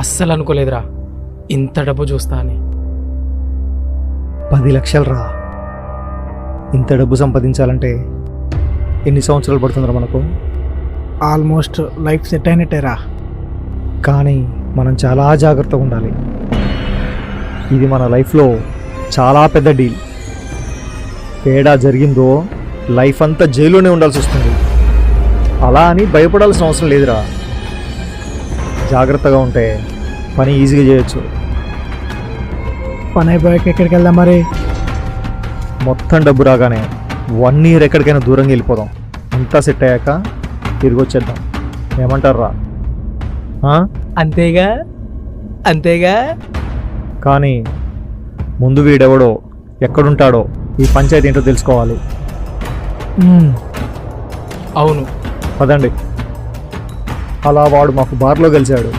అస్సలు అనుకోలేదురా ఇంత డబ్బు చూస్తా అని. 10 లక్షలు రా. ఇంత డబ్బు సంపాదించాలంటే ఎన్ని సంవత్సరాలు పడుతుందిరా మనకు? ఆల్మోస్ట్ లైఫ్ సెట్ అయినట్టేరా. కానీ మనం చాలా జాగ్రత్తగా ఉండాలి. ఇది మన లైఫ్లో చాలా పెద్ద డీల్. తేడా జరిగిందో లైఫ్ అంతా జైల్లోనే ఉండాల్సి వస్తుంది. అలా అని భయపడాల్సిన అవసరం లేదురా. జాగ్రత్తగా ఉంటే పని ఈజీగా చేయొచ్చు. పని అయిపోయాక ఎక్కడికి వెళ్దాం మరి? మొత్తం డబ్బు రాగానే 1 year ఎక్కడికైనా దూరంగా వెళ్ళిపోదాం. అంతా సెట్ అయ్యాక తిరిగి వచ్చేద్దాం. ఏమంటారా? అంతేగా అంతేగా. కానీ ముందు వీడెవడో ఎక్కడుంటాడో ఈ పంచాయతీ ఏంటో తెలుసుకోవాలి. అవును. పదండి. అలా వాడు మాకు బార్లో కలిశాడు.